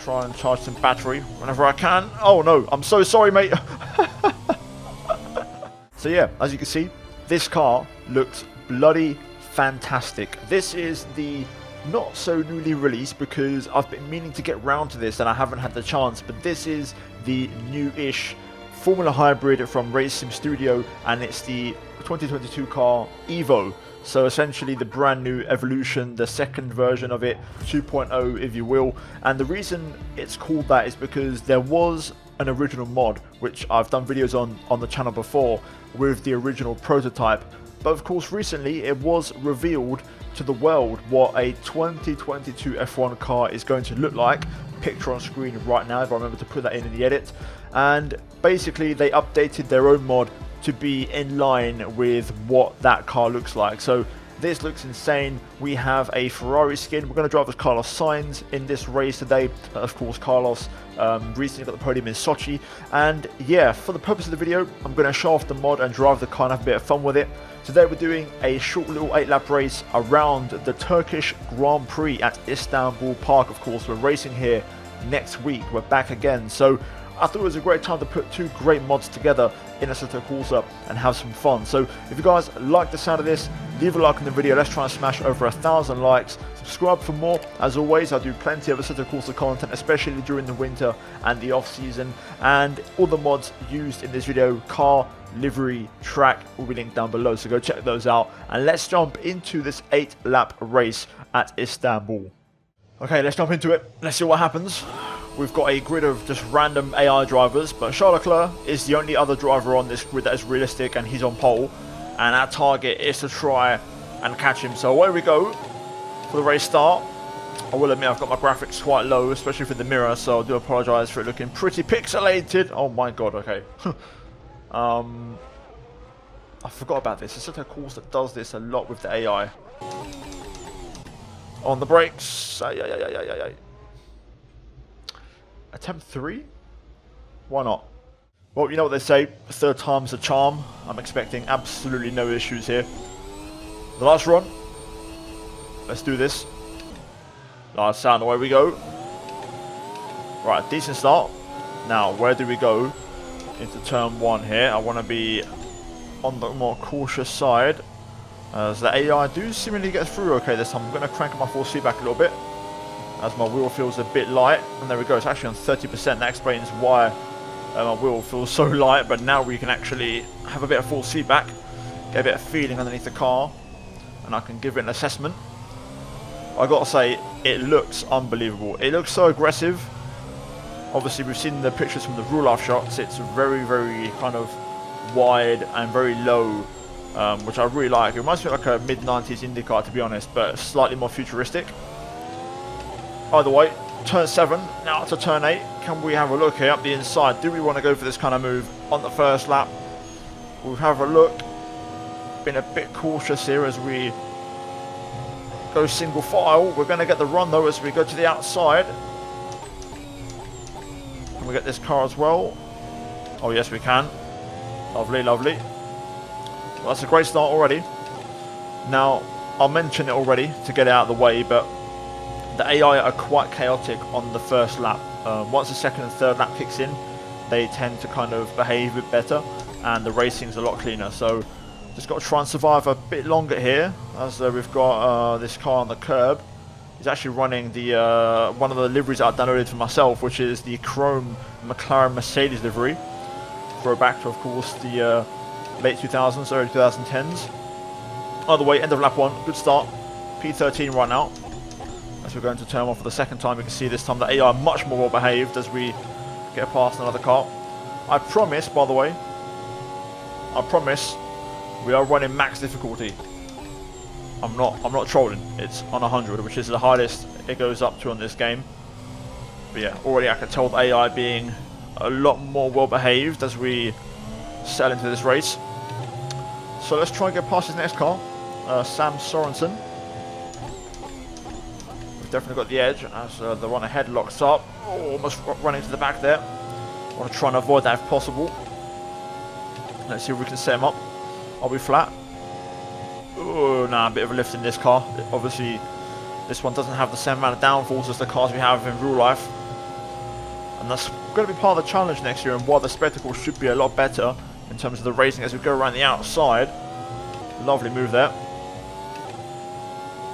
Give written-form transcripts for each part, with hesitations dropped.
try and charge some battery whenever I can. Oh no, I'm so sorry, mate. So yeah, as you can see, this car looks bloody fantastic. This is the not so newly released, because I've been meaning to get round to this and I haven't had the chance, but this is the new-ish Formula Hybrid from Race Sim Studio, and it's the 2022 car Evo. So essentially the brand new evolution, the second version of it, 2.0 if you will. And the reason it's called that is because there was an original mod, which I've done videos on the channel before, with the original prototype. But of course recently it was revealed to the world what a 2022 F1 car is going to look like. Picture on screen right now if I remember to put that in the edit. And basically they updated their own mod to be in line with what that car looks like. So this looks insane. We have a Ferrari skin. We're going to drive with Carlos Sainz in this race today. Of course, Carlos recently got the podium in Sochi. And yeah, for the purpose of the video, I'm going to show off the mod and drive the car and have a bit of fun with it. Today we're doing a short little 8-lap race around the Turkish Grand Prix at Istanbul Park. Of course, we're racing here next week. We're back again. So I thought it was a great time to put two great mods together in Assetto Corsa and have some fun. So if you guys like the sound of this, leave a like on the video. Let's try and smash over 1,000 likes. Subscribe for more. As always, I do plenty of Assetto Corsa content, especially during the winter and the off season. And all the mods used in this video, car, livery, track, will be linked down below. So go check those out. And let's jump into this 8-lap race at Istanbul. Okay, let's jump into it. Let's see what happens. We've got a grid of just random AI drivers, but Charles Leclerc is the only other driver on this grid that is realistic, and he's on pole. And our target is to try and catch him. So away we go for the race start. I will admit I've got my graphics quite low, especially for the mirror, so I do apologise for it looking pretty pixelated. Oh my god, okay. I forgot about this. It's such a course that does this a lot with the AI. On the brakes. Attempt 3? Why not? Well, you know what they say, third time's a charm. I'm expecting absolutely no issues here. The last run. Let's do this. Last sound, away we go. Right, decent start. Now, where do we go? Into turn 1 here. I want to be on the more cautious side, as the AI do seemingly get through okay this time. I'm going to crank my force feedback a little bit, as my wheel feels a bit light. And there we go, it's actually on 30%. That explains why my wheel feels so light, but now we can actually have a bit of force feedback, get a bit of feeling underneath the car, and I can give it an assessment. I gotta say, it looks unbelievable. It looks so aggressive. Obviously we've seen the pictures from the real life shots. It's very, very kind of wide and very low, which I really like. It reminds me of like a mid-90s IndyCar, to be honest, but slightly more futuristic. Either way, turn 7, now to turn 8. Can we have a look here up the inside? Do we want to go for this kind of move on the first lap? We'll have a look. Been a bit cautious here as we go single file. We're going to get the run though as we go to the outside. Can we get this car as well? Oh yes, we can. Lovely, lovely. Well, that's a great start already. Now, I'll mention it already to get it out of the way, but the AI are quite chaotic on the first lap. Once the second and third lap kicks in, they tend to kind of behave a bit better, and the racing's a lot cleaner. So just got to try and survive a bit longer here, as we've got this car on the curb. He's actually running the one of the liveries that I downloaded for myself, which is the chrome McLaren Mercedes livery. Throwback to, of course, the late 2000s, early 2010s. Either way, end of lap 1, good start. P13 right now. As we're going to turn 1 for the second time, we can see this time the AI much more well behaved as we get past another car. I promise, by the way, I promise, we are running max difficulty. I'm not trolling. It's on 100, which is the hardest it goes up to on this game. But yeah, already I can tell the AI being a lot more well behaved as we settle into this race. So let's try and get past this next car, Sam Sorensen. We've definitely got the edge as the one ahead locks up. Oh, almost running to the back there. Want to try and avoid that if possible. Let's see if we can set him up. Are we flat? Oh, nah, a bit of a lift in this car. Obviously, this one doesn't have the same amount of downforce as the cars we have in real life. And that's going to be part of the challenge next year, and why the spectacle should be a lot better in terms of the racing as we go around the outside. Lovely move there.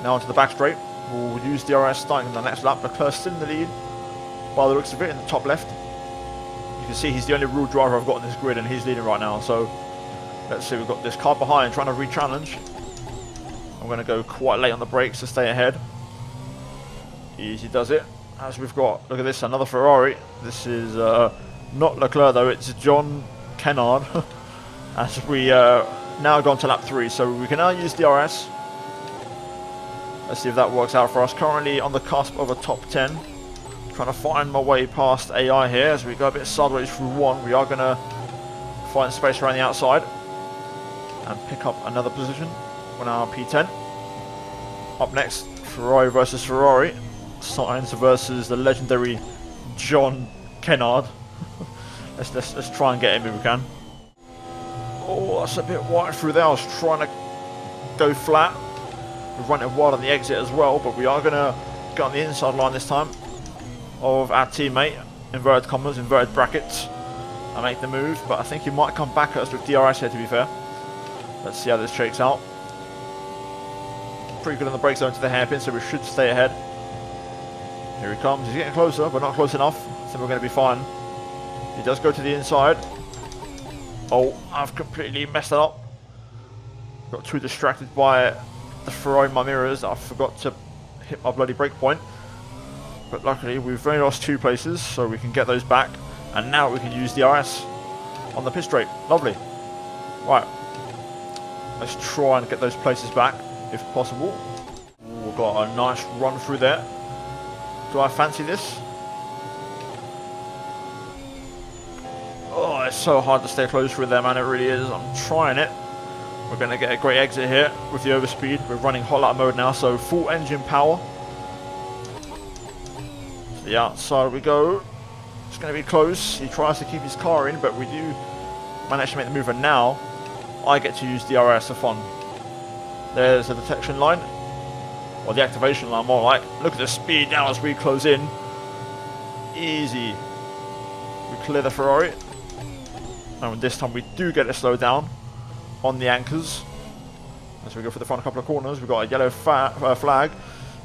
Now onto the back straight. We'll use DRS starting in the next lap. Leclerc still in the lead by the looks of it in the top left. You can see he's the only real driver I've got on this grid, and he's leading right now. So let's see, we've got this car behind trying to re-challenge. I'm going to go quite late on the brakes to stay ahead. Easy does it. As we've got, look at this, another Ferrari. This is not Leclerc though, it's John Kennard. As we now gone to lap 3, so we can now use DRS. Let's see if that works out for us. Currently on the cusp of a top 10. Trying to find my way past AI here as we go a bit sideways through 1. We are going to find space around the outside and pick up another position on our P10. Up next, Ferrari versus Ferrari. Sainz versus the legendary John Kennard. let's try and get him if we can. Oh, that's a bit wide through there. I was trying to go flat. We're running wide on the exit as well, but we are going to get on the inside line this time of our teammate, inverted commas, inverted brackets, and make the move. But I think he might come back at us with DRS here, to be fair. Let's see how this shakes out. Pretty good on the brake zone to the hairpin, so we should stay ahead. Here he comes. He's getting closer, but not close enough. I think we're going to be fine. He does go to the inside. Oh, I've completely messed it up. Got too distracted by the Ferrari in my mirrors. I forgot to hit my bloody brake point. But luckily, we've only lost 2 places, so we can get those back. And now we can use DRS on the pit straight. Lovely. Right. Let's try and get those places back, if possible. Ooh, we've got a nice run through there. Do I fancy this? Oh, it's so hard to stay close through there, man. It really is. I'm trying it. We're going to get a great exit here with the overspeed. We're running hot lap mode now, so full engine power. To the outside we go. It's going to be close. He tries to keep his car in, but we do manage to make the move, and now I get to use DRS for fun. There's the detection line. Or the activation line, more like. Look at the speed now as we close in. Easy. We clear the Ferrari. And this time we do get to slow down on the anchors. As we go for the front couple of corners, we've got a yellow flag.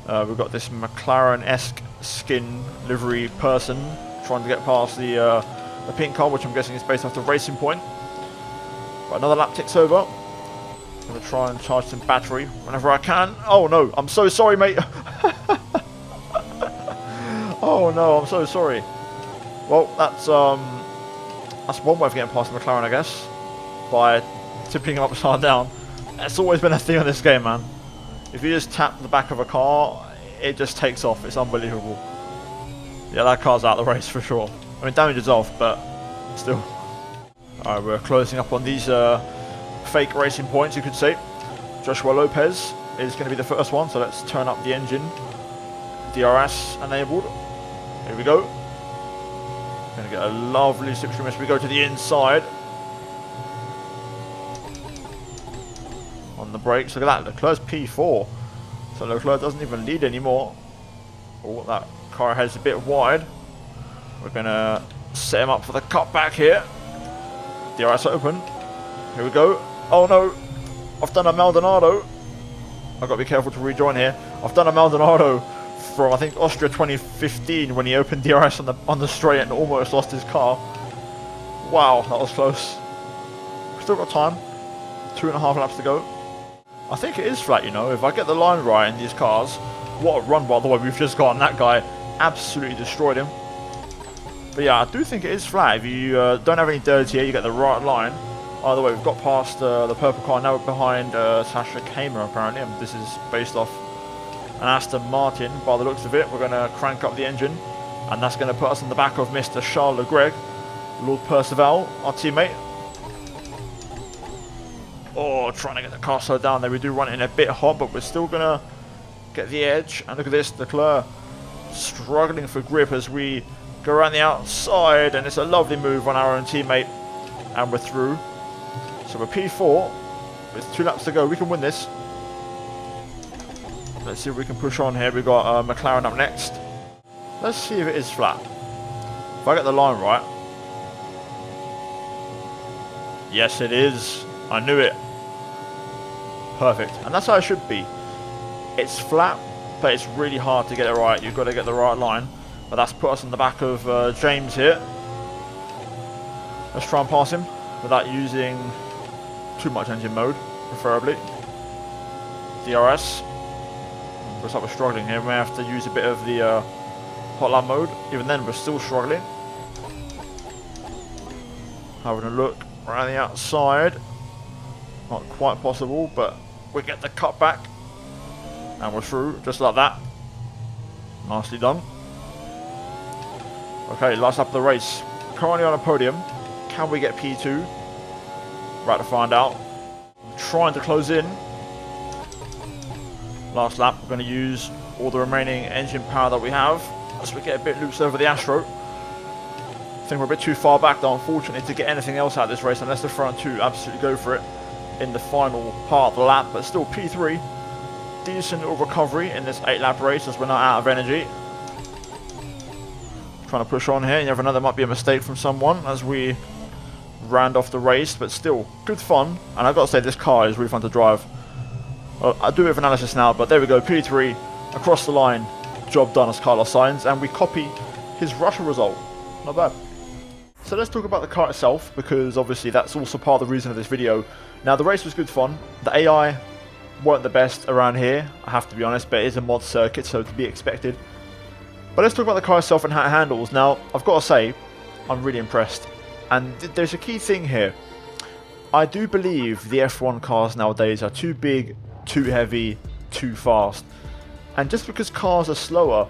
We've got this McLaren-esque skin livery person trying to get past the pink car, which I'm guessing is based off the Racing Point. But another lap ticks over. I'm going to try and charge some battery whenever I can. Oh no, I'm so sorry, mate. Oh no, I'm so sorry. Well, that's one way of getting past the McLaren, I guess, by tipping him upside down. That's always been a thing on this game, man. If you just tap the back of a car, it just takes off. It's unbelievable. Yeah, that car's out of the race for sure. I mean, damage is off, but still. Alright, we're closing up on these fake Racing Points, you could say. Joshua Lopez is going to be the first one, so let's turn up the engine. DRS enabled. Here we go. Going to get a lovely slipstream as we go to the inside. On the brakes, look at that, Leclerc's P4. So Leclerc doesn't even lead anymore. Oh, that car ahead's a bit wide. We're going to set him up for the cutback here. DRS open. Here we go. Oh no, I've done a Maldonado. I've got to be careful to rejoin here. I've done a Maldonado from, I think, Austria 2015 when he opened DRS on the straight and almost lost his car. Wow, that was close. Still got time. 2.5 laps to go. I think it is flat, you know. If I get the line right in these cars. What a run, by the way, we've just gotten. That guy absolutely destroyed him. But yeah, I do think it is flat. If you don't have any dirty here, you get the right line. By the way, we've got past the purple car, now behind Sasha Kamer apparently, and this is based off an Aston Martin. By the looks of it, we're going to crank up the engine, and that's going to put us on the back of Mr. Charles Leclerc, Lord Percival, our teammate. Oh, trying to get the car slowed down there. We do run it in a bit hot, but we're still going to get the edge. And look at this, Leclerc struggling for grip as we go around the outside, and it's a lovely move on our own teammate, and we're through. So we're P4 with 2 laps to go. We can win this. Let's see if we can push on here. We've got McLaren up next. Let's see if it is flat. If I get the line right. Yes, it is. I knew it. Perfect. And that's how it should be. It's flat, but it's really hard to get it right. You've got to get the right line. But that's put us in the back of James here. Let's try and pass him without using too much engine mode, preferably. DRS. Looks like we're struggling here. We may have to use a bit of the hotline mode. Even then, we're still struggling. Having a look around the outside. Not quite possible, but we get the cut back. And we're through, just like that. Nicely done. Okay, last lap of the race. Currently on a podium. Can we get P2? Right to find out. Trying to close in. Last lap, we're going to use all the remaining engine power that we have as we get a bit loose over the Astro. I think we're a bit too far back though, unfortunately, to get anything else out of this race unless the front two absolutely go for it in the final part of the lap. But still P3. Decent little recovery in this 8-lap race as we're not out of energy. Trying to push on here. You never know, there might be a mistake from someone as we round off the race, but still good fun. And I've got to say, this car is really fun to drive. I'll do a bit of analysis now, but there we go. P3 across the line. Job done as Carlos Sainz, and we copy his Russia result. Not bad. So let's talk about the car itself, because obviously that's also part of the reason of this video. Now, the race was good fun. The AI weren't the best around here, I have to be honest, but it is a mod circuit, so to be expected. But let's talk about the car itself and how it handles. Now, I've got to say, I'm really impressed. And there's a key thing here. I do believe the F1 cars nowadays are too big, too heavy, too fast. And just because cars are slower,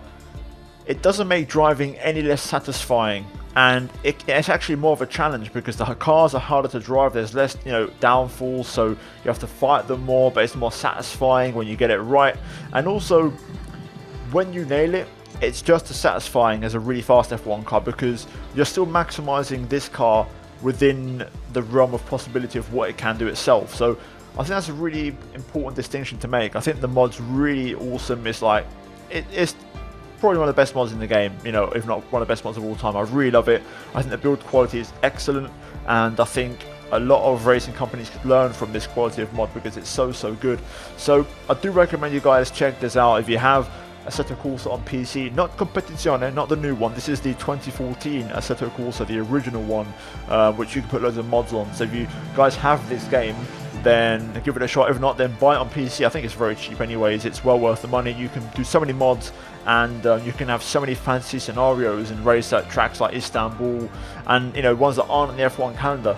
it doesn't make driving any less satisfying. And it's actually more of a challenge because the cars are harder to drive. There's less, downfalls, so you have to fight them more, but it's more satisfying when you get it right. And also, when you nail it, it's just as satisfying as a really fast F1 car because you're still maximizing this car within the realm of possibility of what it can do itself. So I think that's a really important distinction to make. I think the mod's really awesome. It's like, it's probably one of the best mods in the game, if not one of the best mods of all time. I really love it. I think the build quality is excellent, and I think a lot of racing companies could learn from this quality of mod because it's so good. So I do recommend you guys check this out if you have Assetto Corsa on PC, not Competizione, not the new one. This is the 2014 Assetto Corsa, the original one, which you can put loads of mods on. So if you guys have this game, then give it a shot. If not, then buy it on PC. I think it's very cheap anyways. It's well worth the money. You can do so many mods, and you can have so many fantasy scenarios and race at tracks like Istanbul, and ones that aren't on the F1 calendar,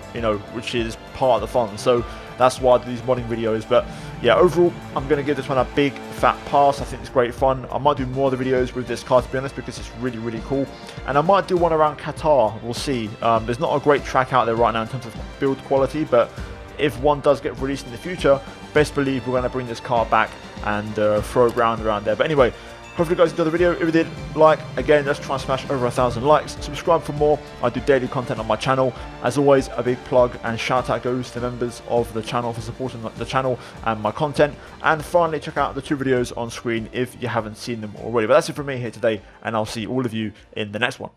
which is part of the fun. So that's why I do these modding videos. But yeah, overall, I'm going to give this one a big fat pass. I think it's great fun. I might do more of the videos with this car, to be honest, because it's really cool. And I might do one around Qatar. We'll see. There's not a great track out there right now in terms of build quality, but if one does get released in the future, best believe we're going to bring this car back and throw it around there. But anyway, hopefully you guys enjoyed the video. If you did, like, again, let's try and smash over 1,000 likes. Subscribe for more. I do daily content on my channel. As always, a big plug and shout out goes to members of the channel for supporting the channel and my content. And finally, check out the 2 videos on screen if you haven't seen them already. But that's it from me here today, and I'll see all of you in the next one.